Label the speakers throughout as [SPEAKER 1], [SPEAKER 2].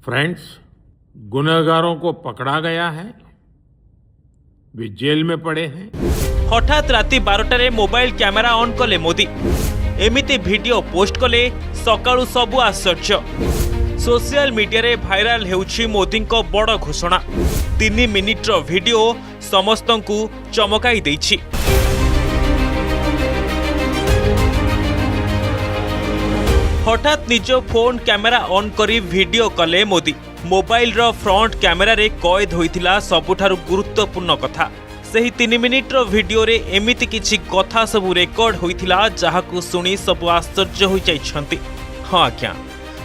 [SPEAKER 1] Friends, गुनहगारों को पकड़ा गया है, वे जेल में पड़े हैं।
[SPEAKER 2] हठात राति 12टारे मोबाइल कैमेरा ऑन कले मोदी एमिति वीडियो पोस्ट कले सकाळु सबु आश्चर्य। सोशल मीडिया रे भाइराल हेउछि मोदी को बड़ घोषणा। 3 मिनिटर वीडियो समस्तंकु चमकाई देछि। हठात निज फोन कैमेरा ऑन करी वीडियो कले मोदी। मोबाइल रो फ्रंट कैमेरा रे कैद होइथिला सबुठारु गुरुत्वपूर्ण कथा। सही 3 मिनिटर वीडियो रे एमिति किछि कथा सबु रेकर्ड होइथिला जाहाकु सुनी सबु आश्चर्य होई जाइछंती। हां आज्ञा,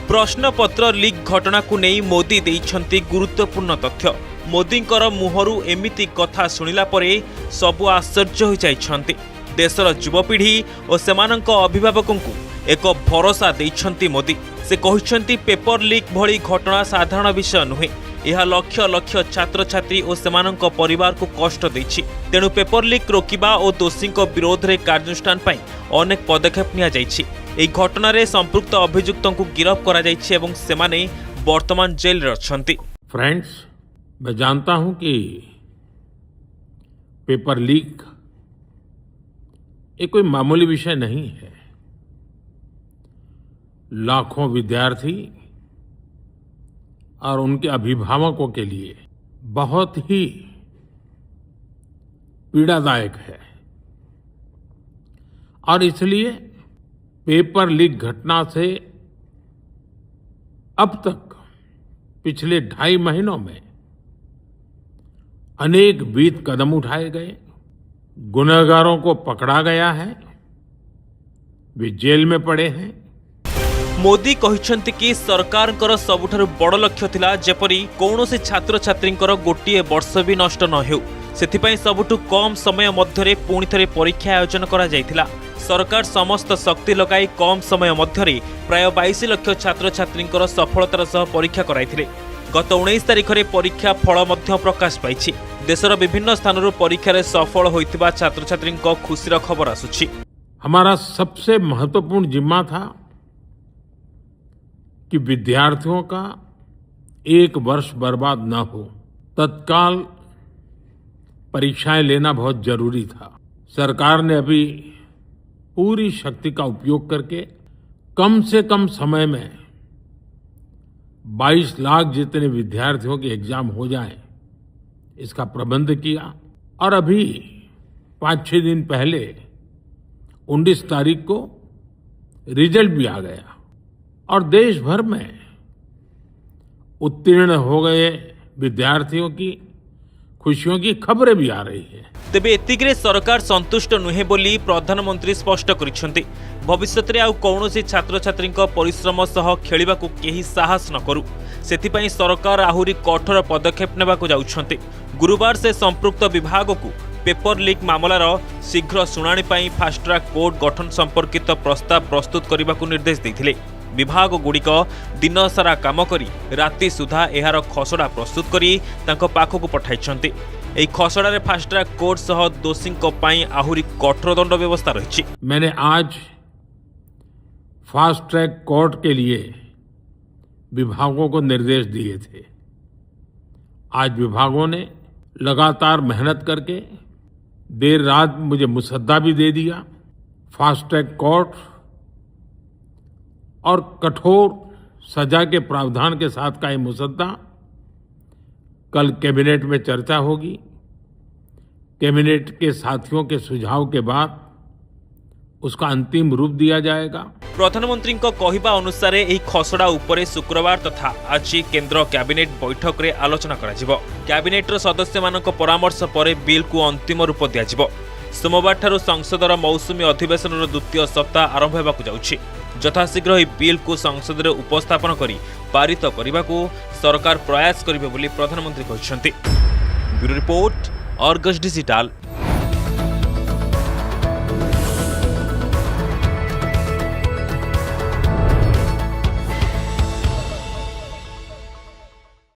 [SPEAKER 2] प्रश्नपत्र लीक घटना को नहीं मोदी देइछंती गुरुत्वपूर्ण तथ्य। मोदींकर मुहरु एमिति कथा सुनिला परे सबु आश्चर्य होई जाइछंती। देशर युवपीढ़ी और सेमानंक अभिभावकंकु एक भरोसा देइछंती मोदी। से कहिछंती पेपर लीक भली घटना साधारण विषय नुहे। यह लक्ष लक्ष छात्र छात्री और सेमानंक परिवार को कष्ट देछि। तेणु पेपर लीक रोकिबा और दोषी विरोध में कार्यानुष्ठान पई अनेक पदक्षेप निया जाइछि। एही घटना रे संपृक्त अभियुक्तों को गिरफ्त करा जाइछि एवं सेमाने वर्तमान जेल रे अछंती।
[SPEAKER 1] फ्रेंड्स, मैं जानता हूं कि पेपर लीक ये कोई मामूली विषय नहीं है। लाखों विद्यार्थी और उनके अभिभावकों के लिए बहुत ही पीड़ादायक है और इसलिए पेपर लीक घटना से अब तक पिछले 2.5 महीनों में अनेक विध कदम उठाए गए। गुनहगारों को पकड़ा गया है, वे जेल में पड़े हैं।
[SPEAKER 2] मोदी कहिछंती कि सरकारकर सबुठारु बड़ लक्ष्य थिला जेपरी कौनसी छात्र छात्रींकर गोटिए वर्ष भी नष्ट न हेउ। सेथिपई सबुठु कम समय मध्यरे पुणी थरे परीक्षा आयोजन करा जायथिला। सरकार समस्त शक्ति लगाई कम समय मध्यरे प्राय 22 लाख छात्र छात्रींकर सफलतार सह परीक्षा कराइथिले। गत 19 तारिख रे परीक्षा फल मध्य प्रकाश पाइछि। देशर विभिन्न स्थानरू परीक्षा रे सफल होइतिबा छात्र छात्रींक खुशीर खबर आसुछि।
[SPEAKER 1] हमारा सबसे महत्वपूर्ण जिम्मा था कि विद्यार्थियों का 1 वर्ष बर्बाद न हो। तत्काल परीक्षाएं लेना बहुत जरूरी था। सरकार ने अभी पूरी शक्ति का उपयोग करके कम से कम समय में 22 लाख जितने विद्यार्थियों के एग्जाम हो जाएं, इसका प्रबंध किया। और अभी 5-6 दिन पहले 19 तारीख को रिजल्ट भी आ गया और देश भर में उत्तीर्ण हो गए विद्यार्थियों की खुशियों की खबरें भी आ रही है।
[SPEAKER 2] तेबे एतिग्रे सरकार संतुष्ट नुहे बोली प्रधानमंत्री स्पष्ट करिसेंती। भविष्यत रे आउ कौनसी छात्र छात्री परिश्रम सह खेलिबाकू केही साहस न करू। सेथिपई सरकार आहुरी कठोर पदक्षेप नेबाकू जाउछंती। गुरुवार से संपृक्त विभाग को पेपर लीक मामलार शीघ्र शुणाणी पई फास्ट ट्रैक कोर्ट गठन संपर्कित प्रस्ताव प्रस्तुत करने निर्देश देथिले। विभाग गुड़िक दिन सारा काम करी राति सुधा एहार खसड़ा प्रस्तुत करी तांको पाखकु पठाइछंती। एही खसड़ा रे फास्ट ट्रैक कोर्ट सह दोषी पई आहुरी कठोर दंड व्यवस्था रहिछि।
[SPEAKER 1] मैंने आज फास्ट ट्रैक कोर्ट के लिए विभागों को निर्देश दिए थे। आज विभागों ने लगातार मेहनत करके देर रात मुझे मुसद्दा भी दे दिया। फास्ट ट्रैक कोर्ट और कठोर सजा के प्रावधान के साथ का ये मुसद्दा कल कैबिनेट में चर्चा होगी। कैबिनेट के साथियों के सुझाव के बाद उसका अंतिम रूप दिया जाएगा।
[SPEAKER 2] प्रधानमंत्री कहवा अनुसार यह खसड़ा उपरे शुक्रवार तथा आज केंद्र कैबिनेट बैठक रे आलोचना करा। कैबिनेट सदस्य मानक परामर्श पर बिल को अंतिम रूप दिया। सोमवार ठारू संसदर मौसुमी अधिवेशन द्वितीय सप्ताह आरंभ होगाकू जाउछि। यथाशीघ्र ही बिल को संसद रे उपस्थापन करी पारित करने को सरकार प्रयास करिवे बोली प्रधानमंत्री कहिसेंती। Bureau report, Argus digital.